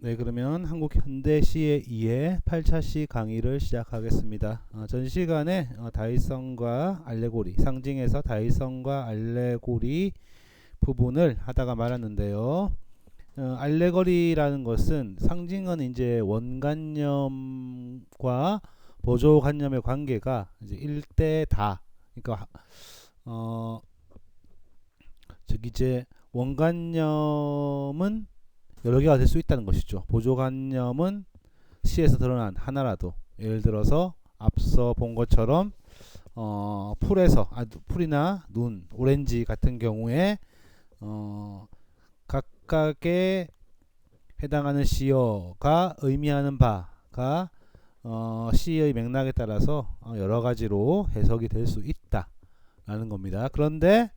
네, 그러면 한국 현대시에 2의 8차시 강의를 시작하겠습니다. 전 시간에 다이성과 알레고리, 상징에서 다이성과 알레고리 부분을 하다가 말았는데요. 알레거리라는 것은 상징은 이제 원관념과 보조관념의 관계가 이제 일대다. 그러니까 저기 이제 원관념은 여러 개가 될 수 있다는 것이죠. 보조관념은 시에서 드러난 하나라도, 예를 들어서 앞서 본 것처럼 풀이나 눈, 오렌지 같은 경우에 각각의 해당하는 시어가 의미하는 바가 시의 맥락에 따라서 여러 가지로 해석이 될 수 있다라는 겁니다. 그런데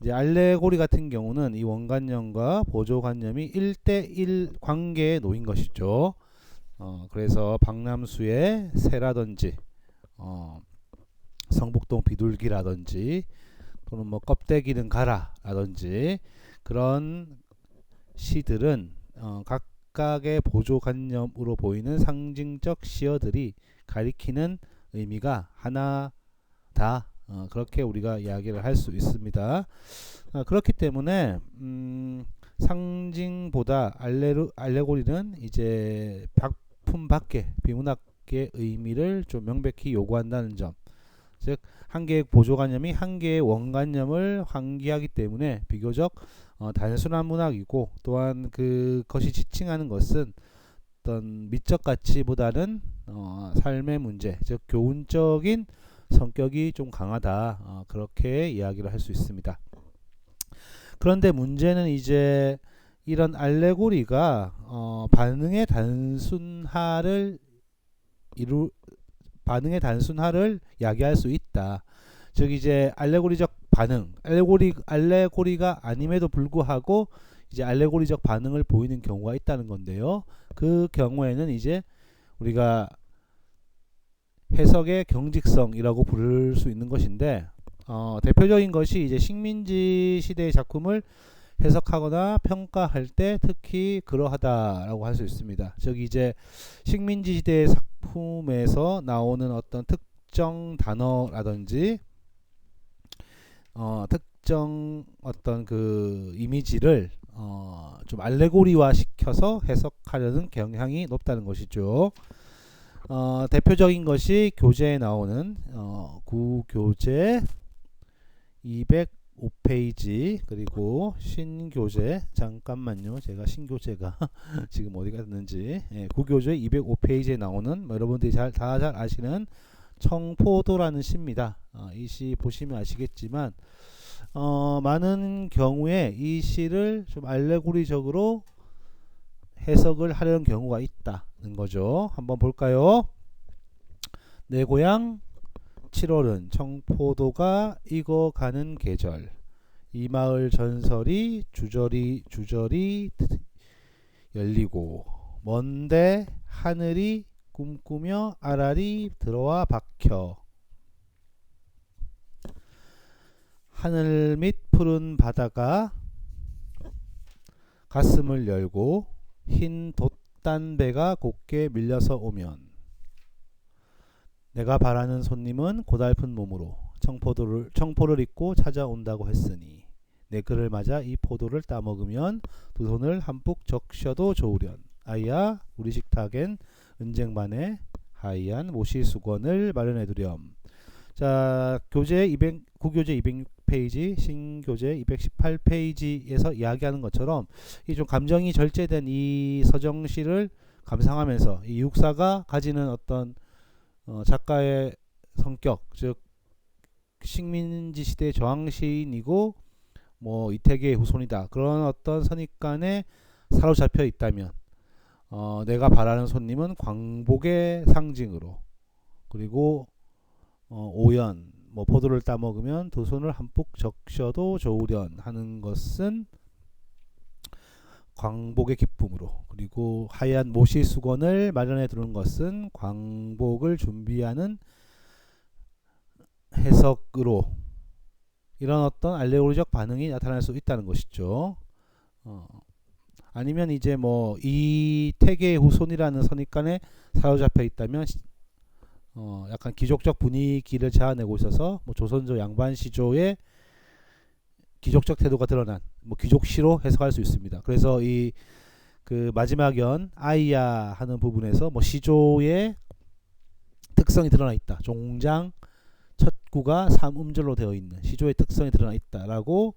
이제 알레고리 같은 경우는 이 원관념과 보조관념이 1대1 관계에 놓인 것이죠. 그래서 박람수의 새라든지 성북동 비둘기라든지 또는 뭐 껍데기는 가라라든지 그런 시들은 각각의 보조관념으로 보이는 상징적 시어들이 가리키는 의미가 하나다. 그렇게 우리가 이야기를 할 수 있습니다. 그렇기 때문에 상징보다 알레고리는 이제 작품 밖의 비문학의 의미를 좀 명백히 요구한다는 점, 즉 한 개의 보조관념이 한 개의 원관념을 환기하기 때문에 비교적 단순한 문학이고, 또한 그것이 지칭하는 것은 어떤 미적 가치보다는 삶의 문제, 즉 교훈적인 성격이 좀 강하다. 그렇게 이야기를 할 수 있습니다. 그런데 문제는 이제 이런 알레고리가 반응의 단순화를 야기할 수 있다. 즉 이제 알레고리적 반응, 알레고리가 아님에도 불구하고 이제 알레고리적 반응을 보이는 경우가 있다는 건데요. 그 경우에는 이제 우리가 해석의 경직성이라고 부를 수 있는 것인데, 대표적인 것이 이제 식민지 시대의 작품을 해석하거나 평가할 때 특히 그러하다라고 할 수 있습니다. 즉 이제 식민지 시대의 작품에서 나오는 어떤 특정 단어라든지 특정 어떤 그 이미지를 좀 알레고리화 시켜서 해석하려는 경향이 높다는 것이죠. 대표적인 것이 교재에 나오는 구교재 205페이지, 그리고 신교재, 잠깐만요, 제가 신교재가 지금 어디 갔는지, 구교재 205페이지에 나오는 여러분들이 다 잘 아시는 청포도라는 시입니다. 이 시 보시면 아시겠지만 많은 경우에 이 시를 좀 알레고리적으로 해석을 하려는 경우가 있다는 거죠. 한번 볼까요? 내 고향 7월은 청포도가 익어가는 계절, 이 마을 전설이 주저리 열리고, 먼데 하늘이 꿈꾸며 알알이 들어와 박혀, 하늘 밑 푸른 바다가 가슴을 열고 흰 돛단배가 곱게 밀려서 오면, 내가 바라는 손님은 고달픈 몸으로 청포를 입고 찾아온다고 했으니, 내 그를 맞아 이 포도를 따먹으면 두 손을 한뿍 적셔도 좋으련. 아이야 우리 식탁엔 은쟁반에 하얀 모시 수건을 마련해두렴. 자, 구교재 206페이지, 신교재 218페이지에서 이야기하는 것처럼 이 좀 감정이 절제된 이 서정시를 감상하면서 이 육사가 가지는 어떤 작가의 성격, 즉 식민지 시대 저항시인이고 뭐 이태계의 후손이다, 그런 어떤 선입관에 사로잡혀 있다면 내가 바라는 손님은 광복의 상징으로, 그리고 오연, 뭐 포도를 따먹으면 두 손을 한뿍 적셔도 좋으련 하는 것은 광복의 기쁨으로, 그리고 하얀 모시 수건을 마련해 두는 것은 광복을 준비하는 해석으로, 이런 어떤 알레고리적 반응이 나타날 수 있다는 것이죠. 아니면 이제 뭐 이태계의 후손이라는 선입관에 사로잡혀 있다면 약간 귀족적 분위기를 자아내고 있어서 뭐 조선조 양반시조의 귀족적 태도가 드러난 뭐 귀족시로 해석할 수 있습니다. 그래서 이 그 마지막 연 아이야 하는 부분에서 뭐 시조의 특성이 드러나 있다. 종장 첫 구가 3음절로 되어 있는 시조의 특성이 드러나 있다라고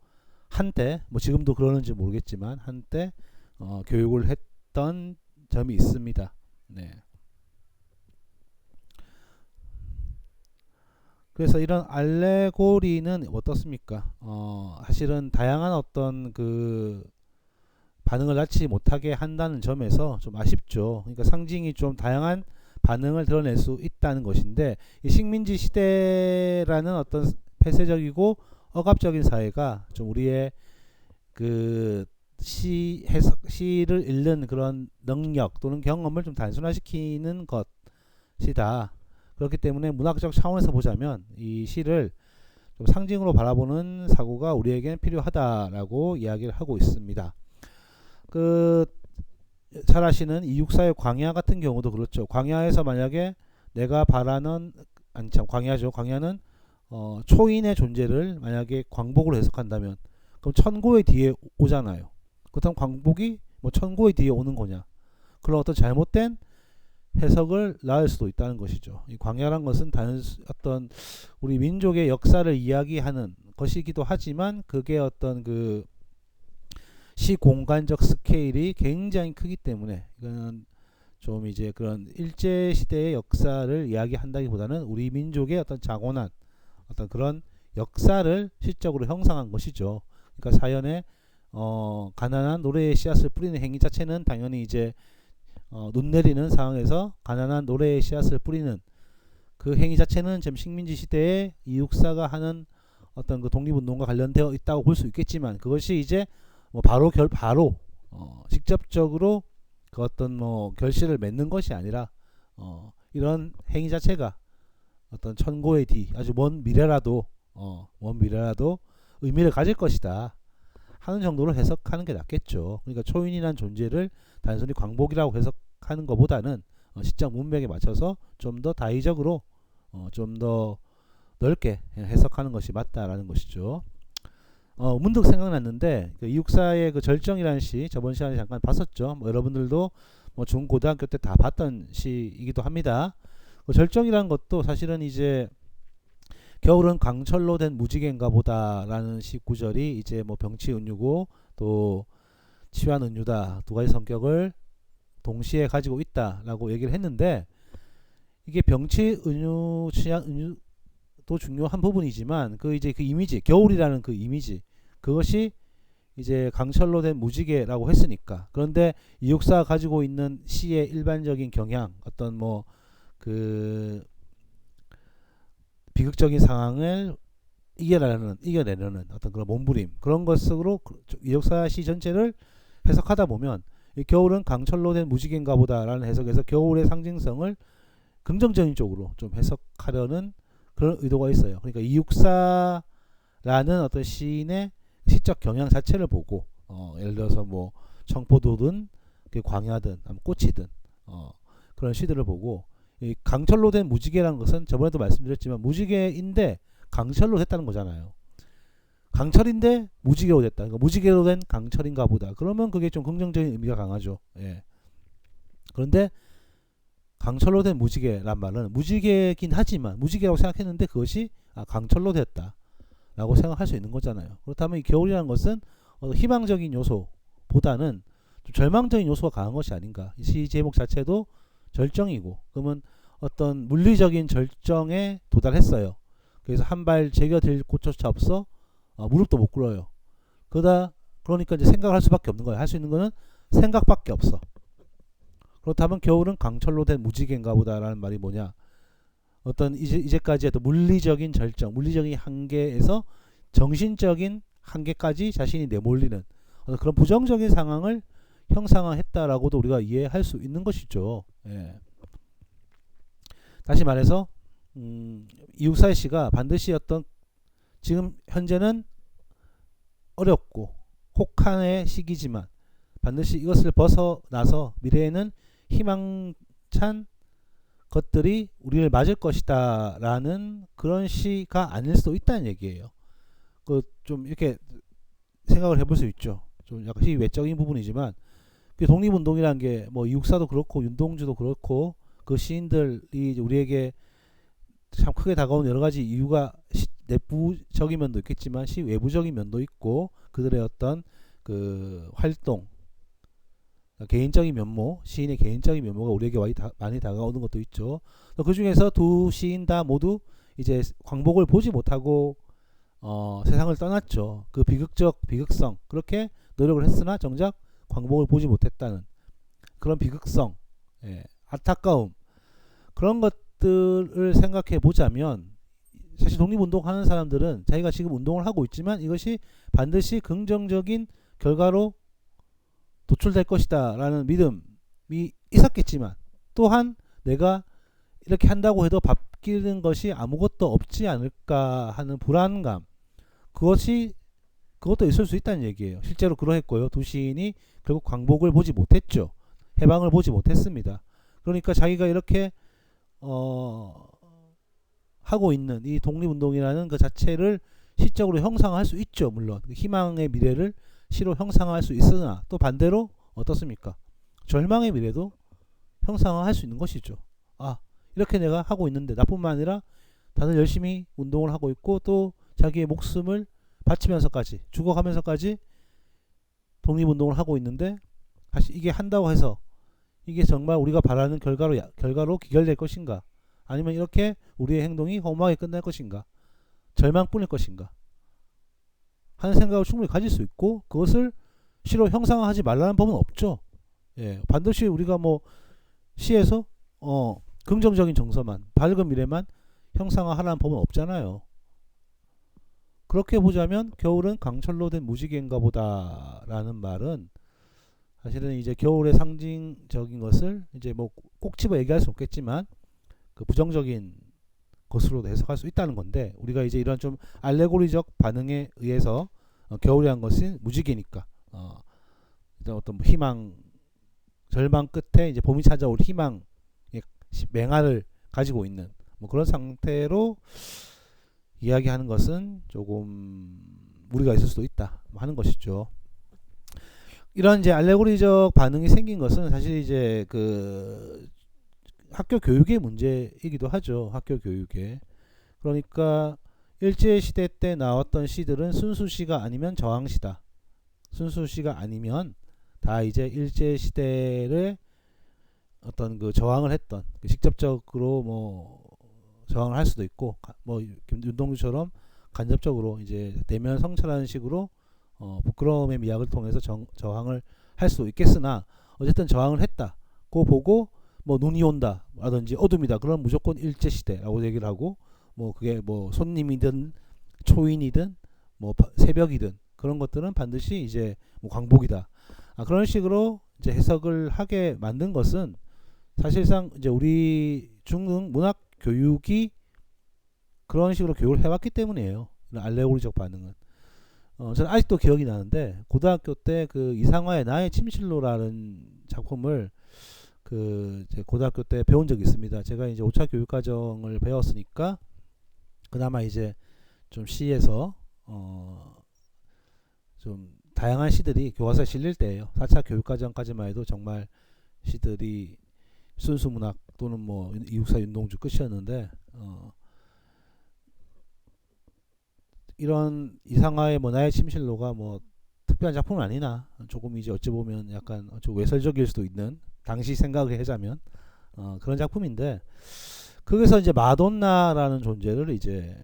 한때 뭐 지금도 그러는지 모르겠지만 한때 교육을 했던 점이 있습니다. 네. 그래서 이런 알레고리는 어떻습니까? 사실은 다양한 어떤 그 반응을 낳지 못하게 한다는 점에서 좀 아쉽죠. 그러니까 상징이 좀 다양한 반응을 드러낼 수 있다는 것인데, 이 식민지 시대라는 어떤 폐쇄적이고 억압적인 사회가 좀 우리의 그 시를 읽는 그런 능력 또는 경험을 좀 단순화시키는 것이다. 그렇기 때문에 문학적 차원에서 보자면 이 시를 좀 상징으로 바라보는 사고가 우리에겐 필요하다라고 이야기를 하고 있습니다. 잘 아시는 이육사의 광야 같은 경우도 그렇죠. 광야에서 만약에 내가 바라는 아니 참 광야죠. 광야는 초인의 존재를 만약에 광복으로 해석한다면 그럼 천고의 뒤에 오잖아요. 그렇다면 광복이 뭐 천고의 뒤에 오는 거냐? 그런 어떤 잘못된 해석을 낳을 수도 있다는 것이죠. 이 광야란 것은 어떤 우리 민족의 역사를 이야기하는 것이기도 하지만 그게 어떤 그 시공간적 스케일이 굉장히 크기 때문에 이거는 좀 이제 그런 일제 시대의 역사를 이야기한다기보다는 우리 민족의 어떤 자고난 어떤 그런 역사를 시적으로 형성한 것이죠. 그러니까 사연에 가난한 노래의 씨앗을 뿌리는 행위 자체는 당연히 이제 눈 내리는 상황에서 가난한 노래의 씨앗을 뿌리는 그 행위 자체는 지금 식민지 시대에 이육사가 하는 어떤 그 독립운동과 관련되어 있다고 볼 수 있겠지만 그것이 이제 뭐 바로 직접적으로 그 어떤 뭐 결실을 맺는 것이 아니라 이런 행위 자체가 어떤 천고의 뒤 아주 먼 미래라도 의미를 가질 것이다 하는 정도로 해석하는 게 낫겠죠. 그러니까 초인이란 존재를 단순히 광복이라고 해석하는 것보다는 시적 문맥에 맞춰서 좀 더 다의적으로 좀 더 넓게 해석하는 것이 맞다라는 것이죠. 문득 생각났는데 그 이육사의 그 절정이라는 시 저번 시간에 잠깐 봤었죠. 뭐 여러분들도 뭐 중고등학교 때 다 봤던 시이기도 합니다. 그 절정이라는 것도 사실은 이제 겨울은 강철로 된 무지개인가 보다라는 시 구절이 이제 뭐 병치은유고 또 치환은유다 두 가지 성격을 동시에 가지고 있다라고 얘기를 했는데 이게 병치은유 치환은유 또 중요한 부분이지만 그 이제 그 이미지 겨울이라는 그 이미지 그것이 이제 강철로 된 무지개라고 했으니까 그런데 이육사가 가지고 있는 시의 일반적인 경향 어떤 뭐 그 비극적인 상황을 이겨내려는 어떤 그런 몸부림 그런 것으로 이육사 시 전체를 해석하다 보면 이 겨울은 강철로 된 무지개인가 보다라는 해석에서 겨울의 상징성을 긍정적인 쪽으로 좀 해석하려는 그런 의도가 있어요. 그러니까 이육사라는 어떤 시인의 시적 경향 자체를 보고 예를 들어서 뭐 청포도든 광야든 꽃이든 그런 시들을 보고 이 강철로 된 무지개라는 것은 저번에도 말씀드렸지만 무지개인데 강철로 됐다는 거잖아요. 강철인데 무지개로 됐다. 그러니까 무지개로 된 강철인가 보다. 그러면 그게 좀 긍정적인 의미가 강하죠. 예. 그런데 강철로 된 무지개란 말은 무지개긴 하지만 무지개라고 생각했는데 그것이 강철로 됐다 라고 생각할 수 있는 거잖아요. 그렇다면 이 겨울이라는 것은 희망적인 요소보다는 좀 절망적인 요소가 강한 것이 아닌가. 이 시 제목 자체도 절정이고 그러면 어떤 물리적인 절정에 도달했어요. 그래서 한 발 제겨들 곳조차 없어 무릎도 못 꿇어요. 그러니까 이제 생각을 할 수밖에 없는 거예요. 할 수 있는 거는 생각밖에 없어. 그렇다면 겨울은 강철로 된 무지개인가 보다라는 말이 뭐냐? 어떤 이제까지 했던 물리적인 절정, 물리적인 한계에서 정신적인 한계까지 자신이 내몰리는 그런 부정적인 상황을 형상화했다라고도 우리가 이해할 수 있는 것이죠. 예. 다시 말해서 이육사의 시가 반드시 어떤 지금 현재는 어렵고 혹한의 시기지만 반드시 이것을 벗어나서 미래에는 희망찬 것들이 우리를 맞을 것이다 라는 그런 시가 아닐 수도 있다는 얘기예요. 그 좀 이렇게 생각을 해볼 수 있죠. 좀 약간 시 외적인 부분이지만 그 독립운동이라는 게 뭐 이육사도 그렇고 윤동주도 그렇고 그 시인들이 우리에게 참 크게 다가온 여러 가지 이유가 시 내부적인 면도 있겠지만 시 외부적인 면도 있고 그들의 어떤 그 활동 개인적인 면모 시인의 개인적인 면모가 우리에게 많이 다가오는 것도 있죠. 그 중에서 두 시인 다 모두 이제 광복을 보지 못하고 세상을 떠났죠. 그 비극성 그렇게 노력을 했으나 정작 광복을 보지 못했다는 그런 비극성, 예, 안타까움 그런 것들을 생각해 보자면 사실 독립운동하는 사람들은 자기가 지금 운동을 하고 있지만 이것이 반드시 긍정적인 결과로 도출될 것이다 라는 믿음이 있었겠지만 또한 내가 이렇게 한다고 해도 바뀌는 것이 아무것도 없지 않을까 하는 불안감 그것도 있을 수 있다는 얘기예요. 실제로 그러했고요. 두 시인이 결국 광복을 보지 못했죠. 해방을 보지 못했습니다. 그러니까 자기가 이렇게 하고 있는 이 독립운동이라는 그 자체를 시적으로 형상화할 수 있죠. 물론 희망의 미래를 시로 형상화할 수 있으나 또 반대로 어떻습니까? 절망의 미래도 형상화할 수 있는 것이죠. 아, 이렇게 내가 하고 있는데 나뿐만 아니라 다들 열심히 운동을 하고 있고 또 자기의 목숨을 바치면서까지 죽어가면서까지 독립운동을 하고 있는데 사실 이게 한다고 해서 이게 정말 우리가 바라는 결과로 기결될 것인가? 아니면 이렇게 우리의 행동이 허무하게 끝날 것인가? 절망뿐일 것인가? 하는 생각을 충분히 가질 수 있고 그것을 시로 형상화하지 말라는 법은 없죠. 예, 반드시 우리가 뭐 시에서 긍정적인 정서만 밝은 미래만 형상화하라는 법은 없잖아요. 그렇게 보자면 겨울은 강철로 된 무지개인가 보다라는 말은 사실은 이제 겨울의 상징적인 것을 이제 뭐 꼭 집어 얘기할 수 없겠지만 그 부정적인 것으로도 해석할 수 있다는 건데 우리가 이제 이런 좀 알레고리적 반응에 의해서 겨울이란 것은 무지개니까 어떤 희망 절망 끝에 이제 봄이 찾아올 희망의 맹활을 가지고 있는 뭐 그런 상태로 이야기하는 것은 조금 무리가 있을 수도 있다 하는 것이죠. 이런 이제 알레고리적 반응이 생긴 것은 사실 이제 그 학교 교육의 문제이기도 하죠. 학교 교육에. 그러니까 일제시대 때 나왔던 시들은 순수시가 아니면 저항시다. 순수시가 아니면 다 이제 일제시대를 어떤 그 저항을 했던 직접적으로 뭐 저항을 할 수도 있고 뭐 윤동주처럼 간접적으로 이제 내면 성찰하는 식으로 부끄러움의 미학을 통해서 저항을 할 수 있겠으나 어쨌든 저항을 했다고 보고 뭐 눈이 온다 라든지 어둠이다 그럼 무조건 일제시대라고 얘기를 하고 뭐 그게 뭐 손님이든 초인이든 뭐 새벽이든 그런 것들은 반드시 이제 뭐 광복이다 그런 식으로 이제 해석을 하게 만든 것은 사실상 이제 우리 중등 문학 교육이 그런 식으로 교육을 해왔기 때문이에요. 알레고리적 반응은. 저는 아직도 기억이 나는데 고등학교 때 그 이상화의 나의 침실로라는 작품을 그 제 고등학교 때 배운 적이 있습니다. 제가 이제 5차 교육과정을 배웠으니까 그나마 이제 좀 시에서 좀 다양한 시들이 교과서에 실릴 때예요. 4차 교육과정까지만 해도 정말 시들이 순수문학 또는 뭐 이육사 윤동주 끝이었는데 이런 이상화의 뭐 나의 침실로가 뭐 특별한 작품은 아니나 조금 이제 어찌 보면 약간 좀 외설적일 수도 있는 당시 생각을 하자면 그런 작품인데 거기서 이제 마돈나라는 존재를 이제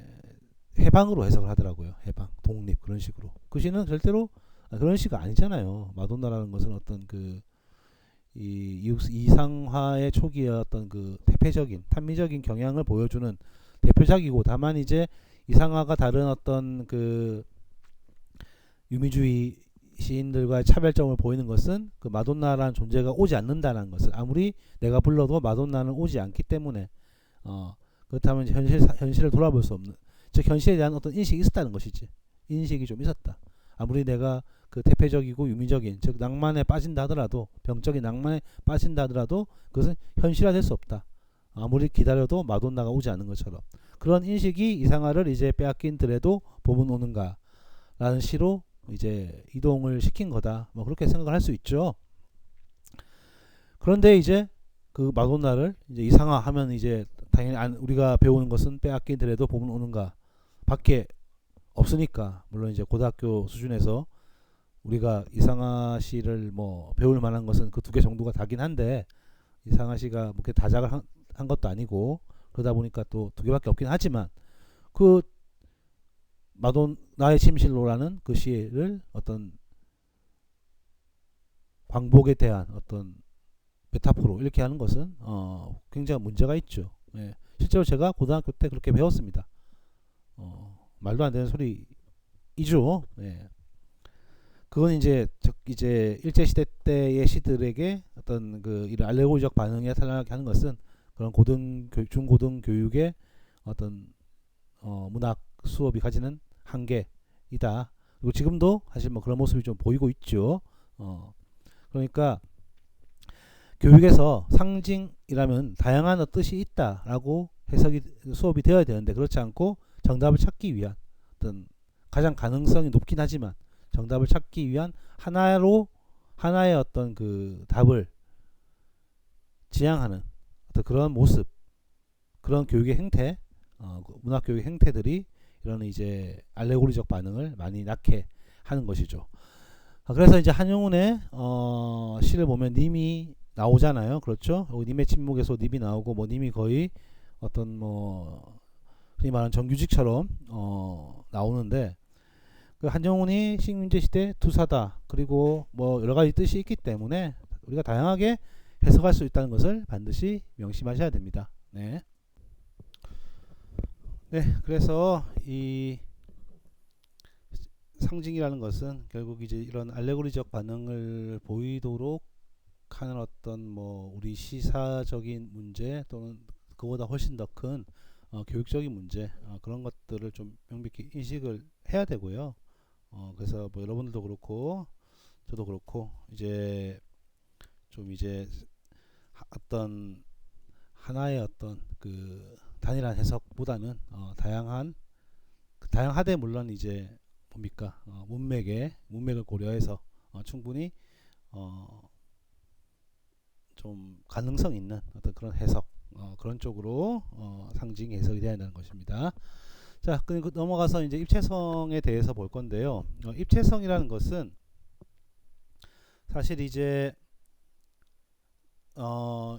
해방으로 해석을 하더라고요. 해방, 독립 그런 식으로. 그 시는 절대로 그런 시가 아니잖아요. 마돈나라는 것은 어떤 그 이상화의 초기의 어떤 그 대표적인 탄미적인 경향을 보여주는 대표작이고 다만 이제 이상화가 다른 어떤 그 유미주의 시인들과의 차별점을 보이는 것은 그 마돈나라는 존재가 오지 않는다는 것을 아무리 내가 불러도 마돈나는 오지 않기 때문에 그렇다면 현실을 돌아볼 수 없는 즉 현실에 대한 어떤 인식이 있었다는 것이지 인식이 좀 있었다 아무리 내가 그 대표적이고 유미적인 즉 낭만에 빠진다 하더라도 병적인 낭만에 빠진다 하더라도 그것은 현실화될 수 없다. 아무리 기다려도 마돈나가 오지 않는 것처럼 그런 인식이 이상화를 이제 빼앗긴 들에도 봄은 오는가라는 시로 이제 이동을 시킨 거다. 뭐 그렇게 생각을 할 수 있죠. 그런데 이제 그 마돈나를 이제 이상화하면 이제 당연히 우리가 배우는 것은 빼앗긴 들에도 봄은 오는가 밖에 없으니까 물론 이제 고등학교 수준에서 우리가 이상화 시를 뭐 배울 만한 것은 그 두 개 정도가 다긴 한데 이상화 시가 뭐 이렇게 다작을 한 것도 아니고 그러다 보니까 또 두 개밖에 없긴 하지만 그 마돈나의 침실로라는 그 시를 어떤 광복에 대한 어떤 메타포로 이렇게 하는 것은 굉장히 문제가 있죠. 예. 실제로 제가 고등학교 때 그렇게 배웠습니다. 말도 안 되는 소리이죠. 예. 그건 이제 일제 시대 때의 시들에게 어떤 그 이런 알레고리적 반응에 탈락하게 하는 것은 그런 중고등 교육의 어떤 문학 수업이 가지는 한계이다. 그리고 지금도 사실 뭐 그런 모습이 좀 보이고 있죠. 그러니까 교육에서 상징이라면 다양한 뜻이 있다라고 해석이 수업이 되어야 되는데 그렇지 않고 정답을 찾기 위한 어떤 가장 가능성이 높긴 하지만 정답을 찾기 위한 하나의 어떤 그 답을 지향하는 어떤 그런 모습, 그런 교육의 행태, 문학 교육의 행태들이 이런 이제 알레고리적 반응을 많이 낳게 하는 것이죠. 그래서 이제 한용운의 시를 보면 님이 나오잖아요. 그렇죠? 님의 침묵에서 님이 나오고 뭐 님이 거의 어떤 뭐 흔히 말하는 정규직처럼 나오는데 그 한용운이 식민지 시대 투사다. 그리고 뭐 여러 가지 뜻이 있기 때문에 우리가 다양하게 해석할 수 있다는 것을 반드시 명심하셔야 됩니다. 네. 네, 그래서 이 상징이라는 것은 결국 이제 이런 알레고리적 반응을 보이도록 하는 어떤 뭐 우리 시사적인 문제 또는 그보다 훨씬 더 큰 교육적인 문제 그런 것들을 좀 명백히 인식을 해야 되고요. 그래서 뭐 여러분들도 그렇고 저도 그렇고 이제 좀 이제 어떤 하나의 어떤 그 단일한 해석보다는 다양하되 물론 이제 뭡니까 문맥을 고려해서 충분히 좀 가능성 있는 어떤 그런 해석 그런 쪽으로 상징 해석이 되어야 한다는 것입니다. 자, 그리고 넘어가서 이제 입체성에 대해서 볼 건데요. 입체성이라는 것은 사실 이제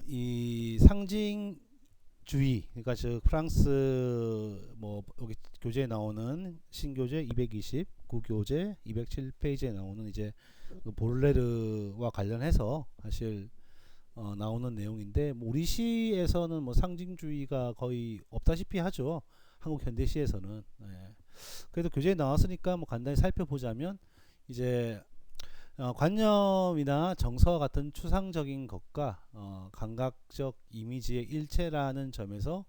이 상징주의, 그러니까 즉 프랑스 뭐 여기 교재에 나오는 신교재 220, 구교재 207페이지에 나오는 이제 그 볼레르와 관련해서 사실 나오는 내용인데 뭐 우리 시에서는 뭐 상징주의가 거의 없다시피 하죠. 한국 현대시에서는. 네. 그래도 교재에 나왔으니까 뭐 간단히 살펴보자면 이제 관념이나 정서와 같은 추상적인 것과 감각적 이미지의 일체라는 점에서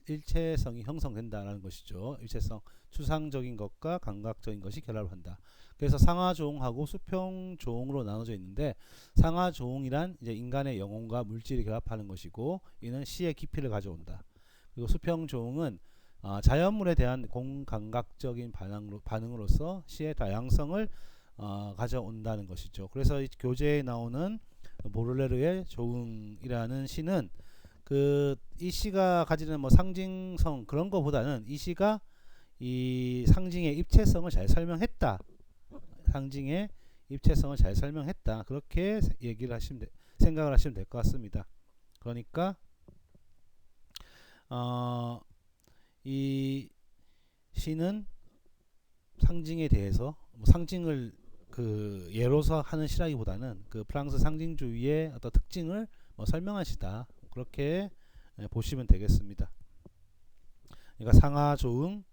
일체성이 형성된다라는 것이죠. 일체성, 추상적인 것과 감각적인 것이 결합한다. 그래서 상하조응하고 수평조응으로 나눠져 있는데 상하조응이란 이제 인간의 영혼과 물질이 결합하는 것이고 이는 시의 깊이를 가져온다. 그리고 수평조응은 자연물에 대한 공감각적인 반응으로서 시의 다양성을 가져온다는 것이죠. 그래서 이 교재에 나오는 보를레르의 조응이라는 시는 이 시가 가지는 뭐 상징성 그런 거보다는 이 시가 이 상징의 입체성을 잘 설명했다. 상징의 입체성을 잘 설명했다. 그렇게 생각을 하시면 될 것 같습니다. 그러니까 이 시는 상징에 대해서 뭐 상징을 그 예로서 하는 시라기보다는 그 프랑스 상징주의의 어떤 특징을 뭐 설명한 시다. 그렇게 보시면 되겠습니다. 그러니까 상하조응,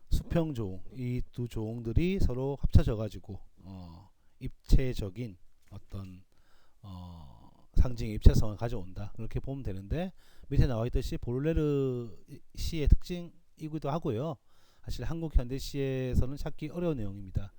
수평조응 이 두 조응들이 서로 합쳐져 가지고 입체적인 어떤 상징의 입체성을 가져온다. 그렇게 보면 되는데 밑에 나와 있듯이 볼레르 시의 특징이기도 하고요. 사실 한국 현대시에서는 찾기 어려운 내용입니다.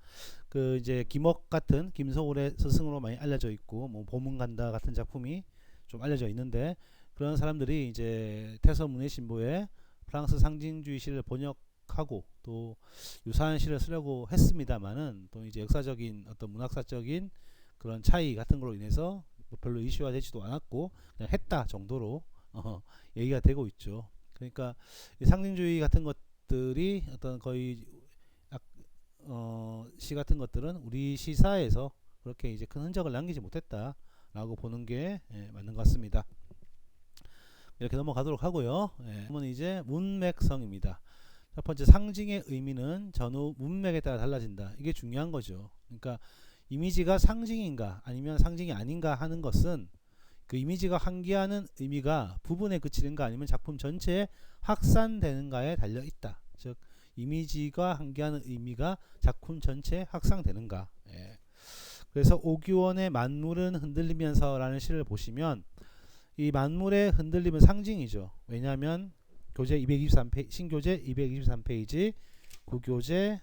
그 이제 김옥 같은 김소월의 스승으로 많이 알려져 있고 뭐 보문간다 같은 작품이 좀 알려져 있는데 그런 사람들이 이제 태서문의 신보에 프랑스 상징주의 시를 번역하고 또 유사한 시를 쓰려고 했습니다만은 또 이제 역사적인 어떤 문학사적인 그런 차이 같은 걸로 인해서 뭐 별로 이슈화 되지도 않았고 그냥 했다 정도로 얘기가 되고 있죠. 그러니까 이 상징주의 같은 것들이 어떤 거의 시 같은 것들은 우리 시사에서 그렇게 이제 큰 흔적을 남기지 못했다라고 보는 게 맞는 것 같습니다. 이렇게 넘어가도록 하고요. 그러면 이제 문맥성입니다. 첫 번째 상징의 의미는 전후 문맥에 따라 달라진다. 이게 중요한 거죠. 그러니까 이미지가 상징인가 아니면 상징이 아닌가 하는 것은 그 이미지가 환기하는 의미가 부분에 그치는가 아니면 작품 전체에 확산되는가에 달려 있다. 즉 이미지가 환기하는 의미가 작품 전체에 확산되는가. 그래서 오규원의 만물은 흔들리면서라는 시를 보시면 이 만물의 흔들림은 상징이죠. 왜냐하면 교재 223페이지, 신교재 223페이지, 구교재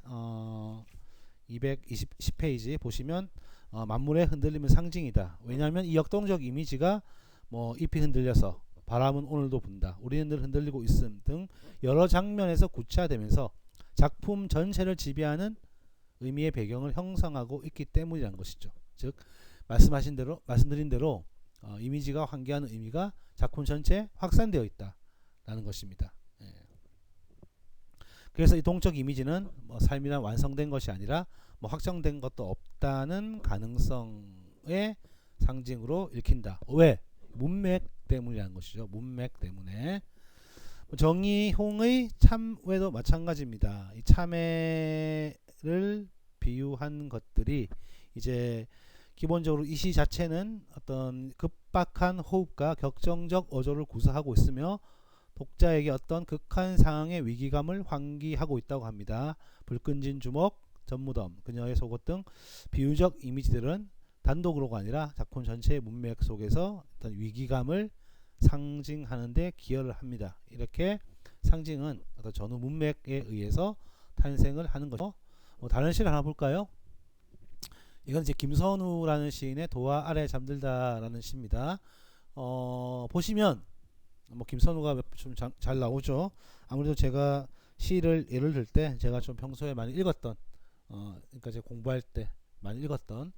210페이지 보시면 만물의 흔들림은 상징이다. 왜냐하면 이 역동적 이미지가 뭐 잎이 흔들려서 바람은 오늘도 분다, 우리는 늘 흔들리고 있음 등 여러 장면에서 구체화되면서 작품 전체를 지배하는 의미의 배경을 형성하고 있기 때문이라는 것이죠. 즉 말씀드린 대로 이미지가 환기하는 의미가 작품 전체에 확산되어 있다라는 것입니다. 그래서 이 동적 이미지는 뭐 삶이란 완성된 것이 아니라 뭐 확정된 것도 없다는 가능성의 상징으로 읽힌다. 왜? 문맥 때문이라는 것이죠. 문맥 때문에. 정의홍의 참외도 마찬가지입니다. 이 참외를 비유한 것들이 이제 기본적으로 이 시 자체는 어떤 급박한 호흡과 격정적 어조를 구사하고 있으며 독자에게 어떤 극한 상황의 위기감을 환기하고 있다고 합니다. 불끈진 주먹, 전무덤, 그녀의 속옷 등 비유적 이미지들은 단독으로가 아니라 작품 전체의 문맥 속에서 어떤 위기감을 상징하는 데 기여를 합니다. 이렇게 상징은 어떤 전후 문맥에 의해서 탄생을 하는 거죠. 다른 시를 하나 볼까요? 이건 이제 김선우라는 시인의 도화 아래 잠들다라는 시입니다. 보시면 뭐 김선우가 좀 잘 나오죠. 아무래도 제가 시를 예를 들 때 제가 좀 평소에 많이 읽었던 그러니까 제가 공부할 때 많이 읽었던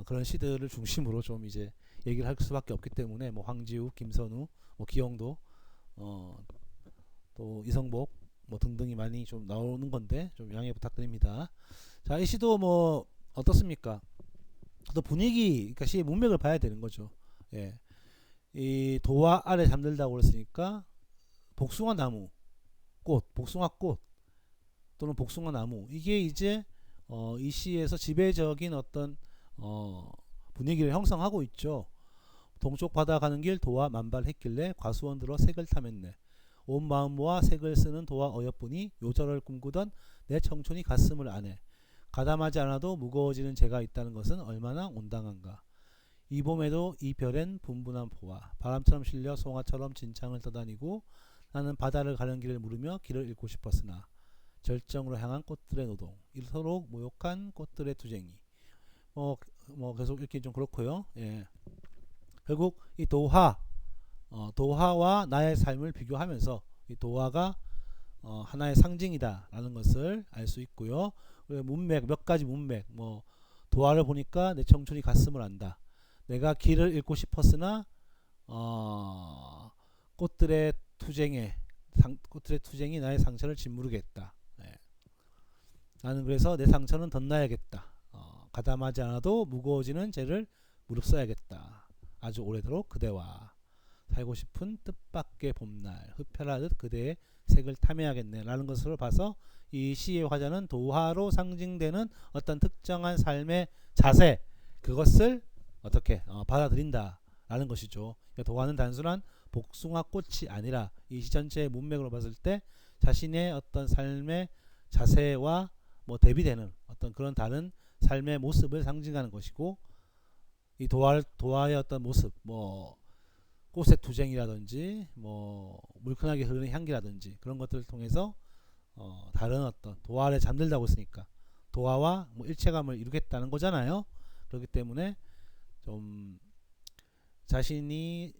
그런 시들을 중심으로 좀 이제 얘기를 할 수밖에 없기 때문에 뭐 황지우, 김선우, 뭐 기영도, 또 이성복 뭐 등등이 많이 좀 나오는 건데 좀 양해 부탁드립니다. 자, 이 시도 뭐 어떻습니까? 또 분위기, 그러니까 시의 문맥을 봐야 되는 거죠. 이 도화 아래 잠들다고 그랬으니까 복숭아 나무, 꽃, 복숭아 꽃 또는 복숭아 나무, 이게 이제 이 시에서 지배적인 어떤 분위기를 형성하고 있죠. 동쪽 바다 가는 길 도화 만발했길래 과수원 들어 색을 탐했네. 온 마음 모아 색을 쓰는 도화 어여뿐이 요절을 꿈꾸던 내 청춘이 가슴을 아네. 가담하지 않아도 무거워지는 재가 있다는 것은 얼마나 온당한가. 이 봄에도 이 별엔 분분한 포와 바람처럼 실려 송아처럼 진창을 떠다니고 나는 바다를 가는 길을 물으며 길을 잃고 싶었으나 절정으로 향한 꽃들의 노동, 이토록 모욕한 꽃들의 투쟁이. 뭐 계속 읽기 좀 그렇고요. 결국 이 도화와 나의 삶을 비교하면서 이 도화가 하나의 상징이다라는 것을 알 수 있고요. 문맥, 몇 가지 문맥, 뭐 도화를 보니까 내 청춘이 가슴을 안다. 내가 길을 잃고 싶었으나 꽃들의 투쟁이 나의 상처를 짓무르게 했다. 나는 그래서 내 상처는 덧나야겠다. 가담하지 않아도 무거워지는 죄를 무릅써야겠다. 아주 오래도록 그대와 살고 싶은 뜻밖의 봄날 흡혈하듯 그대의 색을 탐해야겠네 라는 것으로 봐서 이 시의 화자는 도화로 상징되는 어떤 특정한 삶의 자세, 그것을 어떻게 받아들인다 라는 것이죠. 도화는 단순한 복숭아꽃이 아니라 이 시 전체의 문맥으로 봤을 때 자신의 어떤 삶의 자세와 뭐 대비되는 어떤 그런 다른 삶의 모습을 상징하는 것이고, 이 도화의 어떤 모습, 뭐 꽃의 투쟁이라든지 뭐 물큰하게 흐르는 향기라든지 그런 것들을 통해서 다른 어떤 도화 아래 잠들다고 했으니까 도화와 뭐 일체감을 이루겠다는 거잖아요. 그렇기 때문에 좀 자신이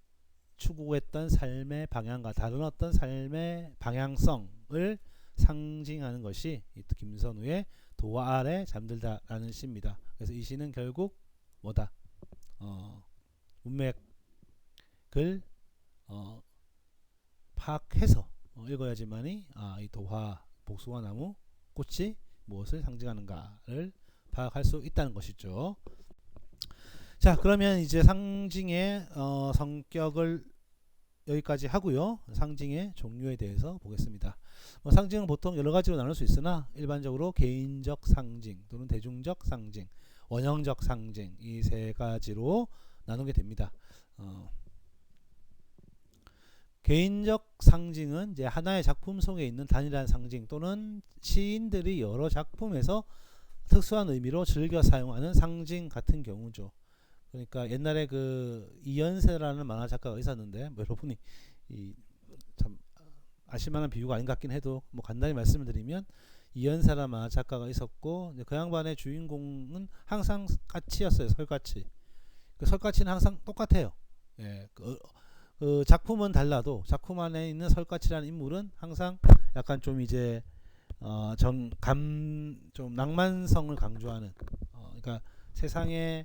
추구했던 삶의 방향과 다른 어떤 삶의 방향성을 상징하는 것이 김선우의 도화 아래 잠들다라는 시입니다. 그래서 이 시는 결국 뭐다? 문맥을 파악해서 읽어야지만이 이 도화 복숭아 나무 꽃이 무엇을 상징하는가를 파악할 수 있다는 것이죠. 자, 그러면 이제 상징의 성격을 여기까지 하고요. 상징의 종류에 대해서 보겠습니다. 상징은 보통 여러 가지로 나눌 수 있으나 일반적으로 개인적 상징 또는 대중적 상징, 원형적 상징 이 세 가지로 나누게 됩니다. 개인적 상징은 이제 하나의 작품 속에 있는 단일한 상징 또는 시인들이 여러 작품에서 특수한 의미로 즐겨 사용하는 상징 같은 경우죠. 그러니까 옛날에 그 이연세라는 만화 작가가 있었는데 여러분이 참 아실만한 비유가 아닌 것 같긴 해도 간단히 말씀을 드리면 이연세라는 만화 작가가 있었고 그 양반의 주인공은 항상 까치였어요. 설까치. 그 설까치는 항상 똑같아요. 예, 그 작품은 달라도 작품 안에 있는 설까치라는 인물은 항상 약간 좀 이제 좀 낭만성을 강조하는 그러니까 세상의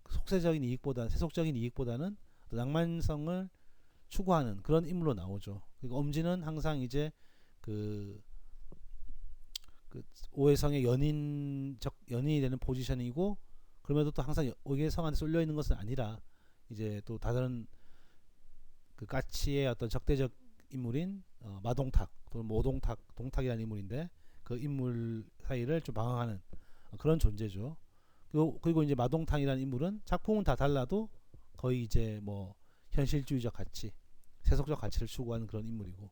속세적인 이익보다 세속적인 이익보다는 낭만성을 추구하는 그런 인물로 나오죠. 그리고 엄지는 항상 이제 그 오해성의 연인이 되는 포지션이고 그럼에도 또 항상 오해성한테 쏠려 있는 것은 아니라 이제 또 다른 그 까치의 어떤 적대적 인물인 마동탁 또는 모동탁, 동탁이라는 인물인데 그 인물 사이를 좀 방황하는 그런 존재죠. 그리고 이제 마동탕이라는 인물은 작품은 다 달라도 거의 이제 뭐 현실주의적 가치, 세속적 가치를 추구하는 그런 인물이고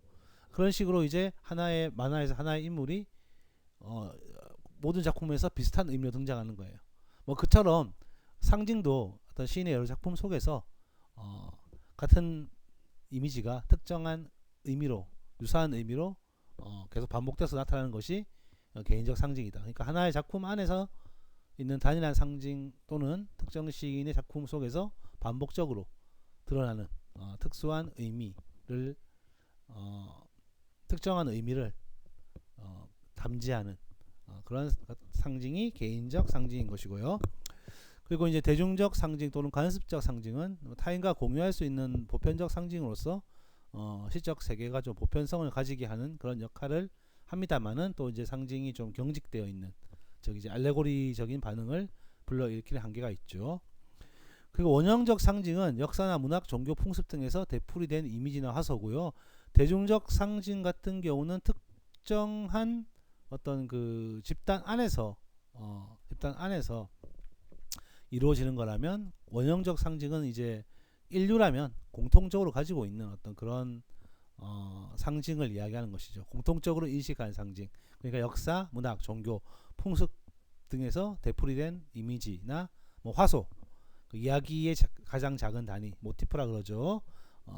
그런 식으로 이제 하나의 만화에서 하나의 인물이 모든 작품에서 비슷한 의미로 등장하는 거예요. 뭐 그처럼 상징도 어떤 시인의 여러 작품 속에서 같은 이미지가 특정한 의미로 유사한 의미로 계속 반복돼서 나타나는 것이 개인적 상징이다. 그러니까 하나의 작품 안에서 있는 단일한 상징 또는 특정 시인의 작품 속에서 반복적으로 드러나는 특수한 의미를 특정한 의미를 담지하는 그런 상징이 개인적 상징인 것이고요. 그리고 이제 대중적 상징 또는 관습적 상징은 타인과 공유할 수 있는 보편적 상징으로서 시적 세계가 좀 보편성을 가지게 하는 그런 역할을 합니다만은 또 이제 상징이 좀 경직되어 있는 즉 이제 알레고리적인 반응을 불러일으키는 한계가 있죠. 그리고 원형적 상징은 역사나 문학, 종교, 풍습 등에서 되풀이된 이미지나 화서고요. 대중적 상징 같은 경우는 특정한 어떤 그 집단 안에서 이루어지는 거라면 원형적 상징은 이제 인류라면 공통적으로 가지고 있는 어떤 그런 상징을 이야기하는 것이죠. 공통적으로 인식하는 상징. 그러니까 역사, 문학, 종교, 풍습 등에서 되풀이된 이미지나 뭐 화소, 그 이야기의 가장 작은 단위, 모티프라 그러죠.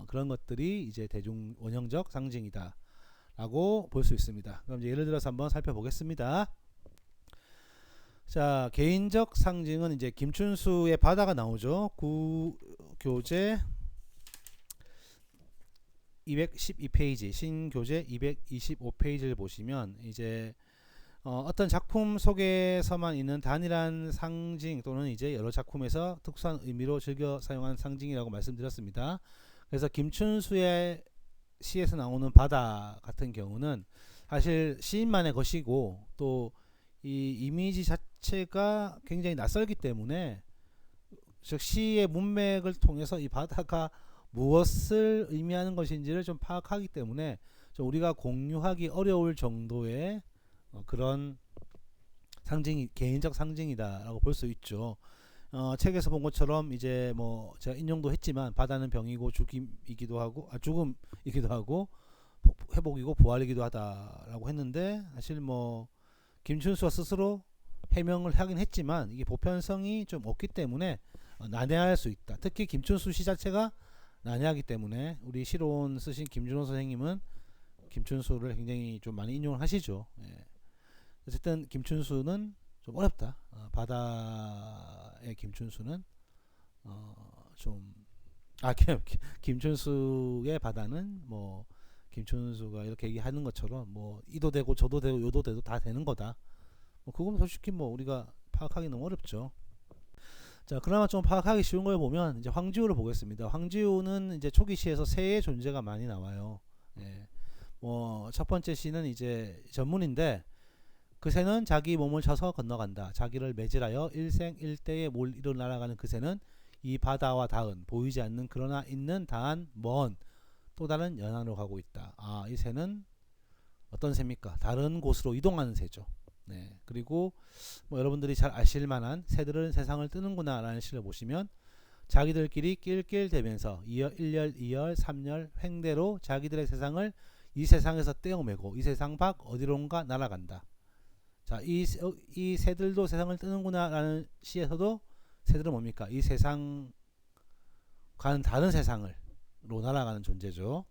그런 것들이 이제 대중 원형적 상징이다라고 볼 수 있습니다. 그럼 이제 예를 들어서 한번 살펴보겠습니다. 자, 개인적 상징은 이제 김춘수의 바다가 나오죠. 구교재 212페이지, 신교재 225페이지를 보시면 이제 어떤 작품 속에서만 있는 단일한 상징 또는 이제 여러 작품에서 특수한 의미로 즐겨 사용하는 상징이라고 말씀드렸습니다. 그래서 김춘수의 시에서 나오는 바다 같은 경우는 사실 시인만의 것이고 또 이 이미지 자체가 굉장히 낯설기 때문에 즉 시의 문맥을 통해서 이 바다가 무엇을 의미하는 것인지를 좀 파악하기 때문에 좀 우리가 공유하기 어려울 정도의 그런 상징이 개인적 상징이다라고 볼 수 있죠. 책에서 본 것처럼 이제 뭐 제가 인용도 했지만 바다는 병이고 죽음이기도 하고 회복이고 부활이기도 하다라고 했는데 사실 뭐 김춘수가 스스로 해명을 하긴 했지만 이게 보편성이 좀 없기 때문에 난해할 수 있다. 특히 김춘수 시 자체가 난해하기 때문에 우리 시론 쓰신 김준호 선생님은 김춘수를 굉장히 좀 많이 인용을 하시죠. 예. 어쨌든 김춘수는 좀 어렵다. 바다의 김춘수는 좀 김춘수의 바다는 뭐 김춘수가 이렇게 얘기하는 것처럼 뭐 이도 되고 저도 되고 요도 되고 다 되는 거다. 뭐 그건 솔직히 뭐 우리가 파악하기 너무 어렵죠. 자, 그나마 좀 파악하기 쉬운 걸 보면 이제 황지우를 보겠습니다. 황지우는 이제 초기 시에서 새의 존재가 많이 나와요. 예. 뭐 첫 번째 시는 이제 전문인데 그 새는 자기 몸을 쳐서 건너간다. 자기를 매질하여 일생일대에 몰이로 날아가는 그 새는 이 바다와 닿은 보이지 않는 그러나 있는 다한 먼 또 다른 연안으로 가고 있다. 이 새는 어떤 새입니까? 다른 곳으로 이동하는 새죠. 네. 그리고 뭐 여러분들이 잘 아실 만한 새들은 세상을 뜨는구나 라는 시를 보시면 자기들끼리 낄낄대면서 1열, 2열, 3열 횡대로 자기들의 세상을 이 세상에서 떼어매고 이 세상 밖 어디론가 날아간다. 자, 이 새들도 세상을 뜨는구나 라는 시에서도 새들은 뭡니까? 이 세상과는 다른 세상으로 날아가는 존재죠.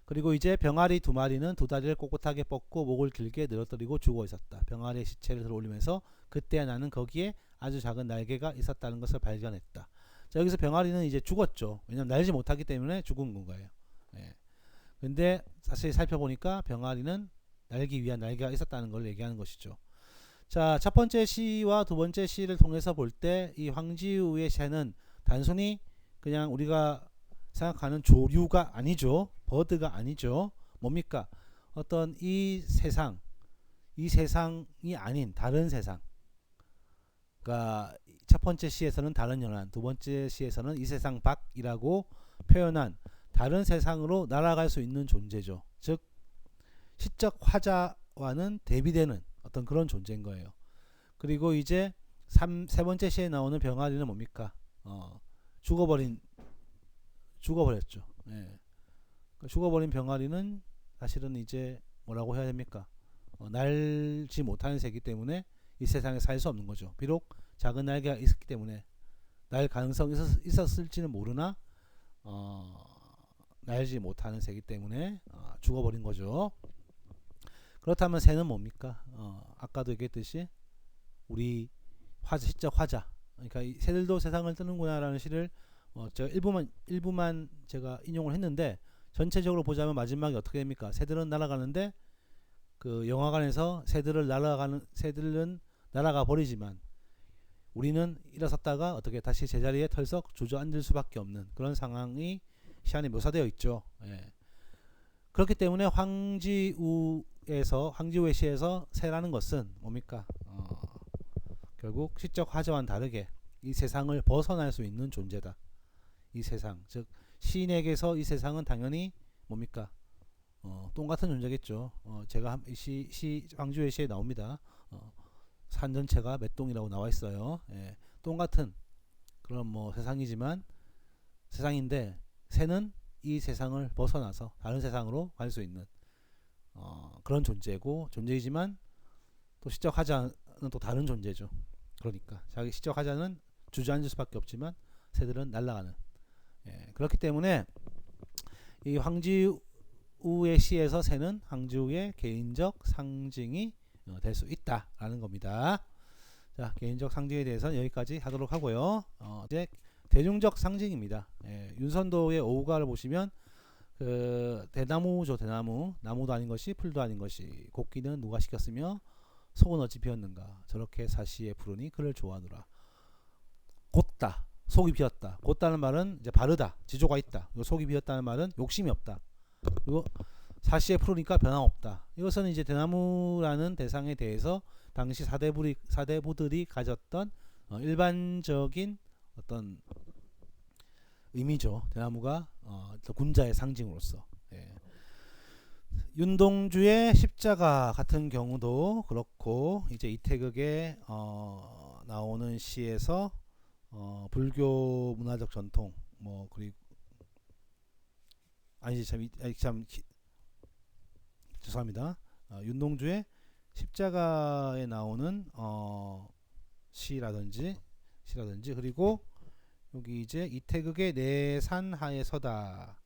그리고 이제 병아리 두 마리는 두 다리를 꼿꼿하게 뻗고 목을 길게 늘어뜨리고 죽어 있었다. 병아리의 시체를 들어올리면서 그때야 나는 거기에 아주 작은 날개가 있었다는 것을 발견했다. 자, 여기서 병아리는 이제 죽었죠. 왜냐면 날지 못하기 때문에 죽은 건가요. 예. 근데 사실 살펴보니까 병아리는 날기 위한 날개가 있었다는 걸 얘기하는 것이죠. 자, 첫 번째 시와 두 번째 시를 통해서 볼 때 이 황지우의 새는 단순히 그냥 우리가 생각하는 조류가 아니죠. 버드가 아니죠. 뭡니까? 어떤 이 세상이 아닌 다른 세상. 그러니까 첫 번째 시에서는 다른 연안, 두 번째 시에서는 이 세상 밖이라고 표현한 다른 세상으로 날아갈 수 있는 존재죠. 즉 시적 화자와는 대비되는 어떤 그런 존재인 거예요. 그리고 이제 세 번째 시에 나오는 병아리는 뭡니까? 죽어버렸죠. 예. 죽어버린 병아리는 사실은 이제 뭐라고 해야 됩니까? 날지 못하는 새이기 때문에 이 세상에 살 수 없는 거죠. 비록 작은 날개가 있었기 때문에 날 가능성이 있었을지는 모르나 날지 못하는 새이기 때문에 죽어버린 거죠. 그렇다면 새는 뭡니까? 아까도 얘기했듯이 우리 시적 화자. 그러니까 이 새들도 세상을 뜨는구나라는 시를 제가 일부만 제가 인용을 했는데 전체적으로 보자면 마지막에 어떻게 됩니까? 새들은 날아가는데 그 영화관에서 새들은 날아가 버리지만 우리는 일어섰다가 어떻게 다시 제자리에 털썩 주저앉을 수밖에 없는 그런 상황이 시안에 묘사되어 있죠. 예. 그렇기 때문에 황지우의 시에서 새라는 것은 뭡니까? 결국 시적 화자와는 다르게 이 세상을 벗어날 수 있는 존재다. 이 세상, 즉 시인에게서 이 세상은 당연히 뭡니까? 똥같은 존재겠죠. 제가 황지우의 시에 나옵니다. 산 전체가 맷똥이라고 나와 있어요. 예, 똥같은 그런 뭐 세상인데 새는 이 세상을 벗어나서 다른 세상으로 갈 수 있는 그런 존재이지만 또 시적 화자는 또 다른 존재죠. 그러니까 자기 시적 화자는 주저앉을 수밖에 없지만 새들은 날아가는. 예, 그렇기 때문에 이 황지우의 시에서 새는 황지우의 개인적 상징이 될 수 있다라는 겁니다. 자, 개인적 상징에 대해서는 여기까지 하도록 하고요. 이제 대중적 상징입니다. 예, 윤선도의 오후가를 보시면 대나무죠. 대나무. 나무도 아닌 것이 풀도 아닌 것이 곡기는 누가 시켰으며 속은 어찌 비었는가. 저렇게 사시에 부르니 그를 좋아하노라. 곧다. 속이 비었다. 곧다는 말은 이제 바르다. 지조가 있다. 속이 비었다는 말은 욕심이 없다. 그리고 사시에 풀으니까 변함없다. 이것은 이제 대나무라는 대상에 대해서 당시 사대부들이 가졌던 일반적인 어떤 의미죠. 대나무가 군자의 상징으로서. 예. 윤동주의 십자가 같은 경우도 그렇고 이제 이태극에 나오는 시에서 불교 문화적 전통 뭐 그리고 죄송합니다. 윤동주의 십자가에 나오는 시라든지 그리고 여기 이제 이태극의 내산하에 서다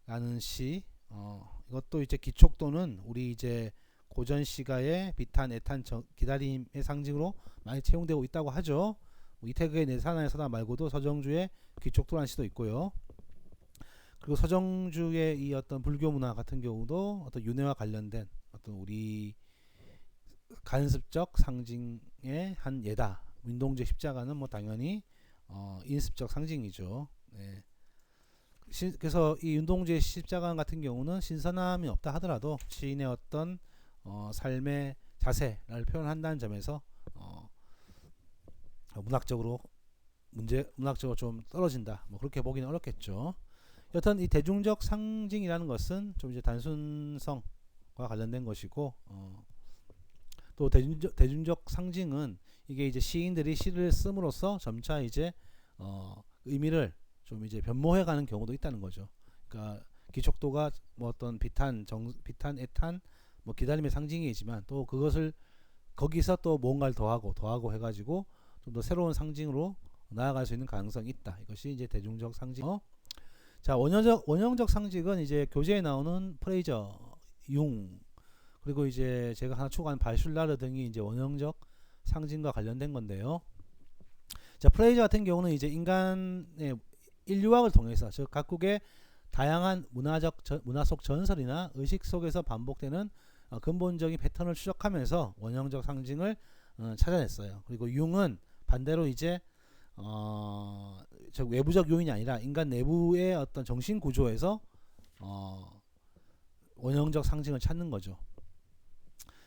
라는 시 이것도 이제 기촉도는 우리 이제 고전 시가의 비탄, 에탄, 기다림의 상징으로 많이 채용되고 있다고 하죠. 뭐 이태극의 내산하의 서다 말고도 서정주의 기촉도라는 시도 있고요. 그리고 서정주의 이 어떤 불교 문화 같은 경우도 어떤 윤회와 관련된 어떤 우리 간습적 상징의 한 예다. 윤동주의 십자가는 뭐 당연히 인습적 상징이죠. 네. 그래서 이 윤동주의 십자가 같은 경우는 신선함이 없다 하더라도 시인의 어떤 삶의 자세를 표현한다는 점에서 문학적으로 좀 떨어진다. 뭐 그렇게 보기는 어렵겠죠. 여튼 이 대중적 상징이라는 것은 좀 이제 단순성과 관련된 것이고, 또 대중적 상징은 이게 이제 시인들이 시를 씀으로써 점차 이제 의미를 좀 이제 변모해가는 경우도 있다는 거죠. 그러니까 기촉도가 뭐 어떤 비탄, 애탄, 뭐 기다림의 상징이지만 또 그것을 거기서 또 뭔가를 더하고 해가지고 좀 더 새로운 상징으로 나아갈 수 있는 가능성이 있다. 이것이 이제 대중적 상징. 자, 원형적 상징은 이제 교재에 나오는 프레이저, 융, 그리고 이제 제가 하나 추가한 바슐라르 등이 이제 원형적 상징과 관련된 건데요. 자, 프레이저 같은 경우는 이제 인간의 인류학을 통해서, 즉 각국의 다양한 문화 속 전설이나 의식 속에서 반복되는 근본적인 패턴을 추적하면서 원형적 상징을 찾아냈어요. 그리고 융은 반대로 이제 즉 외부적 요인이 아니라 인간 내부의 어떤 정신 구조에서 원형적 상징을 찾는 거죠.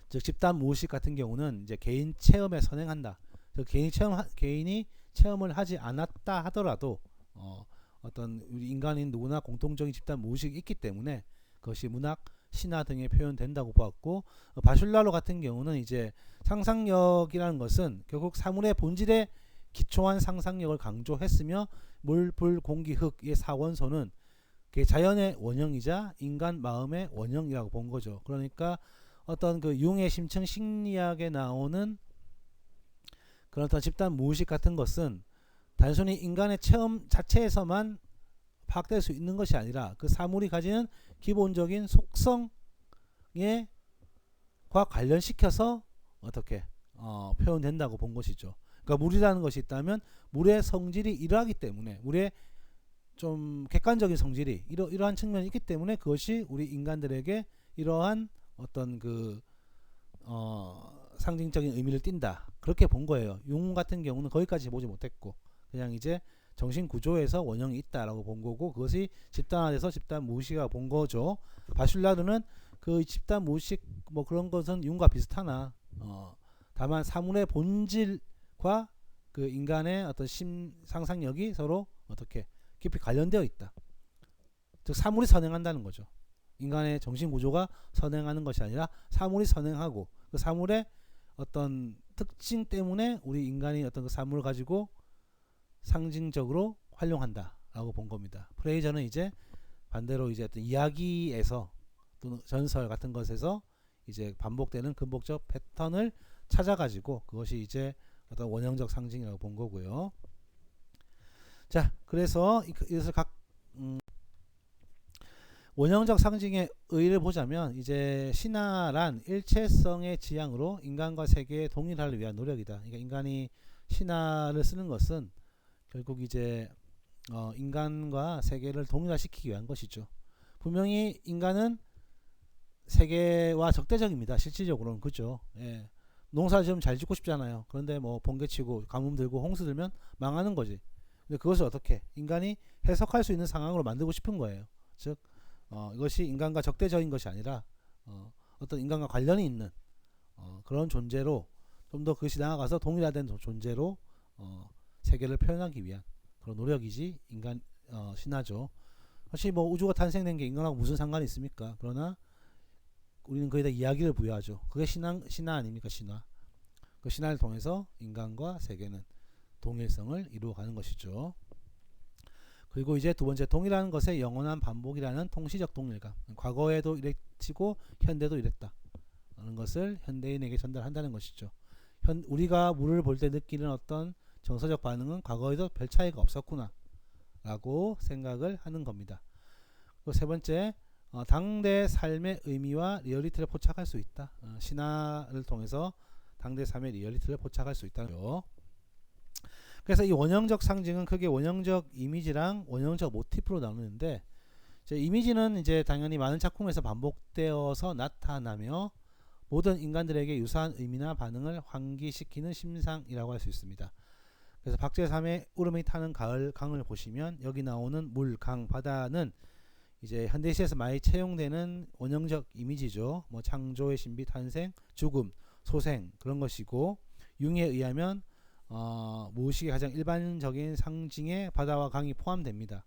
즉 집단 무의식 같은 경우는 이제 개인 체험에 선행한다. 즉 개인이 체험을 하지 않았다 하더라도 어떤 우리 인간인 누구나 공통적인 집단 무의식이 있기 때문에 그것이 문학, 신화 등에 표현된다고 보았고, 바슐라로 같은 경우는 이제 상상력이라는 것은 결국 사물의 본질에 기초한 상상력을 강조했으며 물, 불, 공기, 흙의 사원소는 자연의 원형이자 인간 마음의 원형이라고 본 거죠. 그러니까 어떤 그 융의 심층 심리학에 나오는 그런 어떤 집단 무의식 같은 것은 단순히 인간의 체험 자체에서만 파악될 수 있는 것이 아니라 그 사물이 가지는 기본적인 속성에 과 관련시켜서 어떻게 표현된다고 본 것이죠. 그러니까 물이라는 것이 있다면 물의 성질이 이러하기 때문에, 물의 좀 객관적인 성질이 이러한 측면이 있기 때문에 그것이 우리 인간들에게 이러한 어떤 그 상징적인 의미를 띈다, 그렇게 본 거예요. 융 같은 경우는 거기까지 보지 못했고 그냥 이제 정신 구조에서 원형이 있다라고 본 거고, 그것이 집단화돼서 집단 무의식이라고 본 거죠. 바슐라르는 그 집단 무의식 뭐 그런 것은 융과 비슷하나 다만 사물의 본질과 그 인간의 어떤 상상력이 서로 어떻게 깊이 관련되어 있다. 즉 사물이 선행한다는 거죠. 인간의 정신 구조가 선행하는 것이 아니라 사물이 선행하고 그 사물의 어떤 특징 때문에 우리 인간이 어떤 그 사물을 가지고 상징적으로 활용한다라고 본 겁니다. 프레이저는 이제 반대로 이제 어떤 이야기에서 또는 전설 같은 것에서 이제 반복되는 근본적 패턴을 찾아가지고 그것이 이제 어떤 원형적 상징이라고 본 거고요. 자, 그래서 이것을 각 원형적 상징의 의의를 보자면 이제 신화란 일체성의 지향으로 인간과 세계의 동일화를 위한 노력이다. 그러니까 인간이 신화를 쓰는 것은 결국 이제 인간과 세계를 동일화시키기 위한 것이죠. 분명히 인간은 세계와 적대적입니다. 실질적으로는 그죠. 예. 농사 지으면 잘 짓고 싶잖아요. 그런데 뭐 번개치고 가뭄 들고 홍수 들면 망하는 거지. 근데 그것을 어떻게 인간이 해석할 수 있는 상황으로 만들고 싶은 거예요. 즉 이것이 인간과 적대적인 것이 아니라 어떤 인간과 관련이 있는 그런 존재로 좀 더 그것이 나아가서 동일화된 존재로 세계를 표현하기 위한 그런 노력이지 인간 신화죠. 사실 뭐 우주가 탄생된 게 인간하고 무슨 상관이 있습니까? 그러나 우리는 거기다 이야기를 부여하죠. 그게 신화 아닙니까? 신화. 그 신화를 통해서 인간과 세계는 동일성을 이루어가는 것이죠. 그리고 이제 두 번째, 동일한 것의 영원한 반복이라는 통시적 동일감. 과거에도 이랬지고 현대도 이랬다 라는 것을 현대인에게 전달한다는 것이죠. 우리가 물을 볼 때 느끼는 어떤 정서적 반응은 과거에도 별 차이가 없었구나 라고 생각을 하는 겁니다. 그리고 세 번째, 당대 삶의 의미와 리얼리티를 포착할 수 있다. 신화를 통해서 당대 삶의 리얼리티를 포착할 수 있다는 거죠. 그래서 이 원형적 상징은 크게 원형적 이미지랑 원형적 모티프로 나누는데, 이미지는 이제 당연히 많은 작품에서 반복되어서 나타나며 모든 인간들에게 유사한 의미나 반응을 환기시키는 심상이라고 할 수 있습니다. 그래서 박제3의 울음이 타는 가을 강을 보시면 여기 나오는 물, 강, 바다는 이제 현대시에서 많이 채용되는 원형적 이미지죠. 뭐 창조의 신비, 탄생, 죽음, 소생 그런 것이고, 융에 의하면 무의식의 가장 일반적인 상징에 바다와 강이 포함됩니다.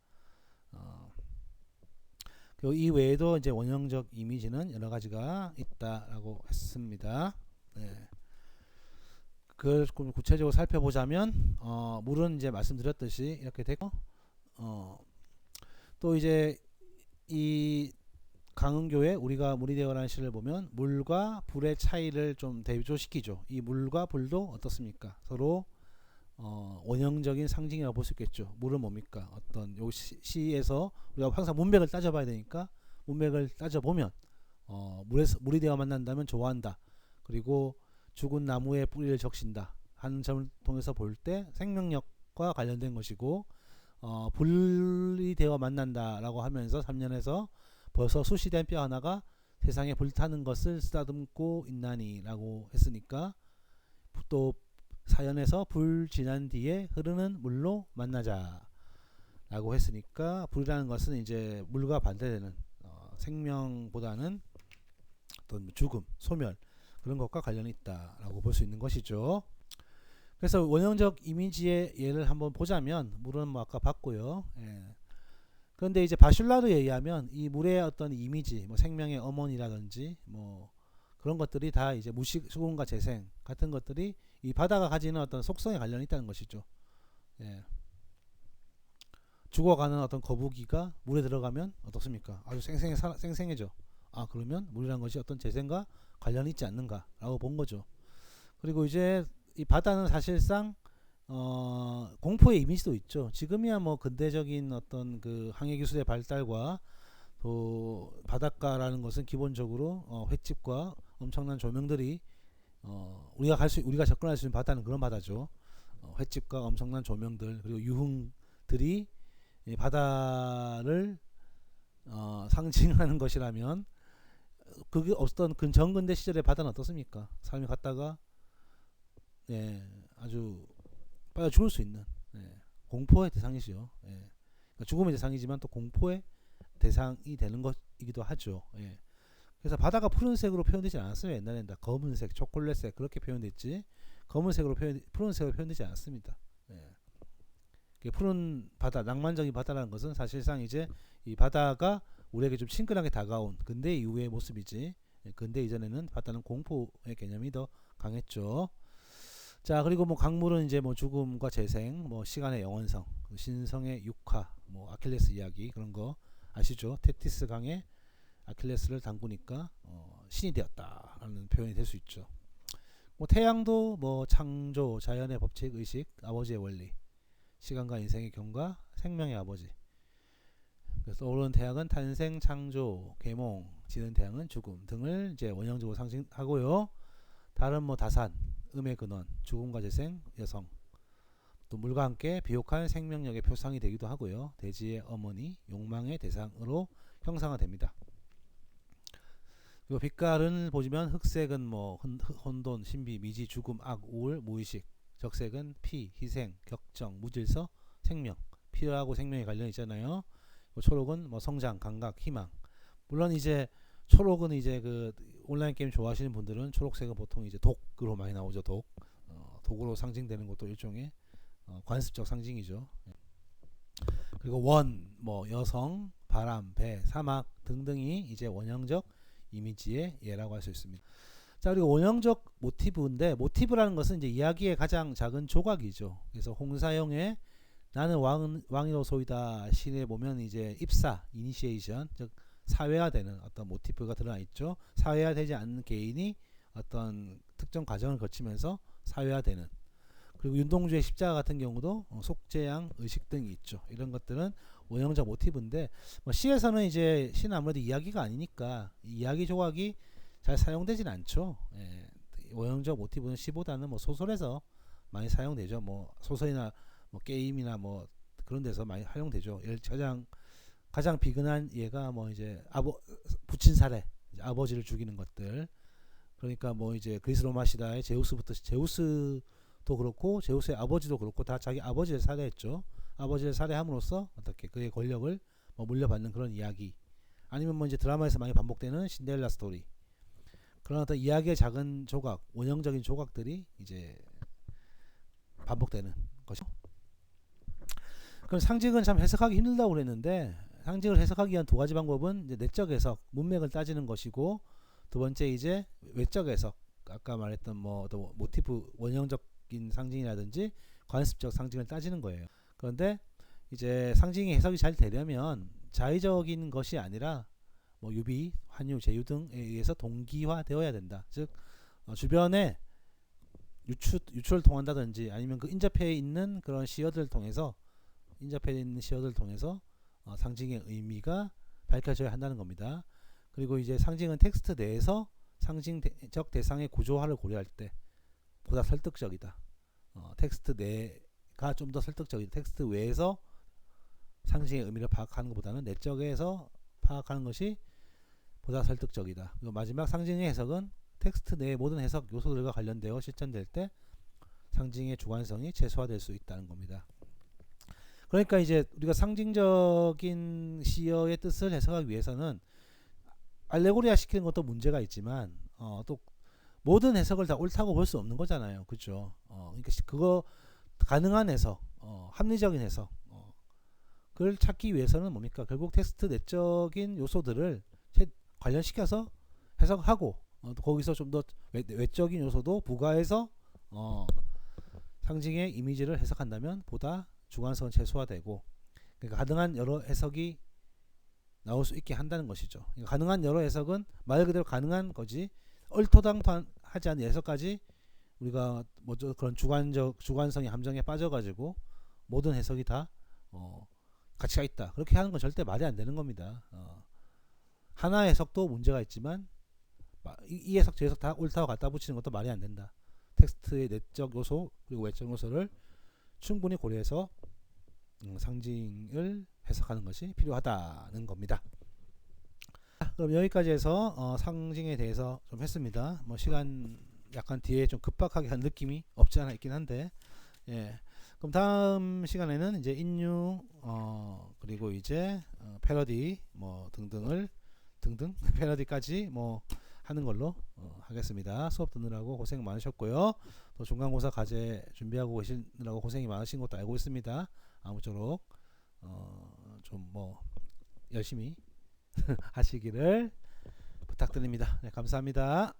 그리고 이 외에도 이제 원형적 이미지는 여러 가지가 있다라고 했습니다. 네. 그걸 구체적으로 살펴보자면 물은 이제 말씀드렸듯이 이렇게 되고, 또 이제 이 강은교의 우리가 물이 되어라는 시를 보면 물과 불의 차이를 좀 대조시키죠. 이 물과 불도 어떻습니까? 서로 원형적인 상징이라고 볼 수 있겠죠. 물은 뭡니까? 어떤 요 시에서 우리가 항상 문맥을 따져봐야 되니까, 문맥을 따져보면 물이 되어 만난다면 좋아한다. 그리고 죽은 나무에 뿌리를 적신다 하는 점을 통해서 볼 때 생명력과 관련된 것이고, 불이 되어 만난다라고 하면서 3년에서 벌써 수시된 뼈 하나가 세상에 불타는 것을 쓰다듬고 있나니라고 했으니까, 또 사연에서 불 지난 뒤에 흐르는 물로 만나자 라고 했으니까, 불이라는 것은 이제 물과 반대되는 생명보다는 어떤 죽음, 소멸 그런 것과 관련이 있다라고 볼 수 있는 것이죠. 그래서 원형적 이미지의 예를 한번 보자면, 물은 뭐 아까 봤고요. 예. 그런데 이제 바슐라르에 의하면 이 물의 어떤 이미지, 뭐 생명의 어머니라든지 뭐 그런 것들이 다 이제 무식, 수금과 재생 같은 것들이 이 바다가 가지는 어떤 속성에 관련이 있다는 것이죠. 예. 죽어가는 어떤 거북이가 물에 들어가면 어떻습니까? 아주 생생해져. 그러면 물이란 것이 어떤 재생과 관련이 있지 않는가라고 본 거죠. 그리고 이제 이 바다는 사실상 공포의 이미지도 있죠. 지금이야 뭐 근대적인 어떤 그 항해 기술의 발달과 또 바닷가라는 것은 기본적으로 횟집과 엄청난 조명들이 우리가 접근할 수 있는 바다는 그런 바다죠. 횟집과 엄청난 조명들, 그리고 유흥들이 이 바다를 상징하는 것이라면, 그게 없었던 전근대 시절의 바다는 어떻습니까? 사람이 갔다가 아주 빨리 죽을 수 있는 공포의 대상이죠. 그러니까 죽음의 대상이지만 또 공포의 대상이 되는 것이기도 하죠. 그래서 바다가 푸른색으로 표현되지 않았어요. 옛날에는 다 검은색, 초콜릿색 그렇게 표현됐지, 푸른색으로 표현되지 않았습니다. 푸른 바다, 낭만적인 바다라는 것은 사실상 이제 이 바다가 우리에게 좀 친근하게 다가온 근대 이후의 모습이지, 근대 이전에는 바다는 공포의 개념이 더 강했죠. 자, 그리고 뭐 강물은 이제 뭐 죽음과 재생, 뭐 시간의 영원성, 신성의 육화, 뭐 아킬레스 이야기 그런 거 아시죠? 테티스 강에 아킬레스를 담그니까 신이 되었다라는 표현이 될 수 있죠. 뭐 태양도 뭐 창조, 자연의 법칙, 의식, 아버지의 원리, 시간과 인생의 경과, 생명의 아버지. 그래서 오르는 태양은 탄생, 창조, 계몽, 지는 태양은 죽음 등을 이제 원형적으로 상징하고요. 다른 뭐 다산, 음의 근원, 죽음과 재생, 여성, 또 물과 함께 비옥한 생명력의 표상이 되기도 하고요. 대지의 어머니, 욕망의 대상으로 형상화됩니다. 그리고 빛깔은 보시면 흑색은 뭐 혼돈, 신비, 미지, 죽음, 악, 우울, 무의식, 적색은 피, 희생, 격정, 무질서, 생명, 피하고 생명에 관련 있잖아요. 초록은 뭐 성장, 감각, 희망. 물론 이제 초록은 이제 그 온라인 게임 좋아하시는 분들은 초록색은 보통 이제 독으로 많이 나오죠. 독으로 상징되는 것도 일종의 관습적 상징이죠. 그리고 원, 뭐 여성, 바람, 배, 사막 등등이 이제 원형적 이미지의 예라고 할 수 있습니다. 자, 그리고 원형적 모티브인데, 모티브라는 것은 이제 이야기의 가장 작은 조각이죠. 그래서 홍사영의 나는 왕이로소이다 시에 보면 이제 입사, 이니시에이션, 즉 사회화되는 어떤 모티브가 드러나 있죠. 사회화되지 않는 개인이 어떤 특정 과정을 거치면서 사회화되는 그리고 윤동주의 십자가 같은 경우도 속죄양, 의식 등이 있죠. 이런 것들은 원형적 모티브인데 뭐 시에서는 이제 시는 아무래도 이야기가 아니니까 이야기 조각이 잘 사용되진 않죠. 예, 원형적 모티브는 시보다는 뭐 소설에서 많이 사용되죠. 뭐 소설이나 뭐 게임이나 뭐 그런 데서 많이 활용되죠. 가장 비근한 예가 뭐 이제 부친 살해, 이제 아버지를 죽이는 것들. 그러니까 뭐 이제 그리스 로마 시대의 제우스도 그렇고 제우스의 아버지도 그렇고 다 자기 아버지를 살해했죠. 아버지를 살해함으로써 어떻게 그의 권력을 뭐 물려받는 그런 이야기. 아니면 뭐 이제 드라마에서 많이 반복되는 신데렐라 스토리. 그런 어떤 이야기의 작은 조각, 원형적인 조각들이 이제 반복되는 것이죠. 그럼 상징은 참 해석하기 힘들다고 그랬는데 상징을 해석하기 위한 두 가지 방법은 이제 내적 해석, 문맥을 따지는 것이고 두 번째 이제 외적 해석, 아까 말했던 뭐 모티브 원형적인 상징이라든지 관습적 상징을 따지는 거예요. 그런데 이제 상징이 해석이 잘 되려면 자의적인 것이 아니라 뭐 유비, 환유, 제유 등에 의해서 동기화되어야 된다. 즉 주변에 유출을 통한다든지 아니면 그 인접해 있는 그런 시어들을 통해서 상징의 의미가 밝혀져야 한다는 겁니다. 그리고 이제 상징은 텍스트 내에서 상징적 대상의 구조화를 고려할 때 보다 설득적이다. 텍스트 내가 좀 더 설득적이다. 텍스트 외에서 상징의 의미를 파악하는 것보다는 내적에서 파악하는 것이 보다 설득적이다. 그리고 마지막 상징의 해석은 텍스트 내의 모든 해석 요소들과 관련되어 실천될 때 상징의 주관성이 최소화될 수 있다는 겁니다. 그러니까 이제 우리가 상징적인 시어의 뜻을 해석하기 위해서는 알레고리아 시키는 것도 문제가 있지만 또 모든 해석을 다 옳다고 볼 수 없는 거잖아요. 그렇죠? 그러니까 그거 가능한 해석, 합리적인 해석 그걸 찾기 위해서는 뭡니까? 결국 텍스트 내적인 요소들을 관련시켜서 해석하고 거기서 좀 더 외적인 요소도 부과해서 상징의 이미지를 해석한다면 보다 주관성은 최소화되고 그러니까 가능한 여러 해석이 나올 수 있게 한다는 것이죠. 그러니까 가능한 여러 해석은 말 그대로 가능한 거지 얼토당토하지 않은 해석까지 우리가 뭐 그런 주관성의 함정에 빠져가지고 모든 해석이 다 가치가 있다 그렇게 하는 건 절대 말이 안 되는 겁니다. 하나 해석도 문제가 있지만 이 해석 저 해석 다 옳다고 갖다 붙이는 것도 말이 안 된다. 텍스트의 내적 요소 그리고 외적 요소를 충분히 고려해서 상징을 해석하는 것이 필요하다는 겁니다. 그럼 여기까지 해서 상징에 대해서 좀 했습니다. 뭐 시간 약간 뒤에 좀 급박하게 한 느낌이 없지 않아 있긴 한데 예. 그럼 다음 시간에는 이제 인유 그리고 이제 패러디 뭐 등등 패러디까지 뭐 하는 걸로 하겠습니다. 수업 듣느라고 고생 많으셨고요. 또 중간고사 과제 준비하고 계시느라고 고생이 많으신 것도 알고 있습니다. 아무쪼록 좀 뭐 열심히 하시기를 부탁드립니다. 네, 감사합니다.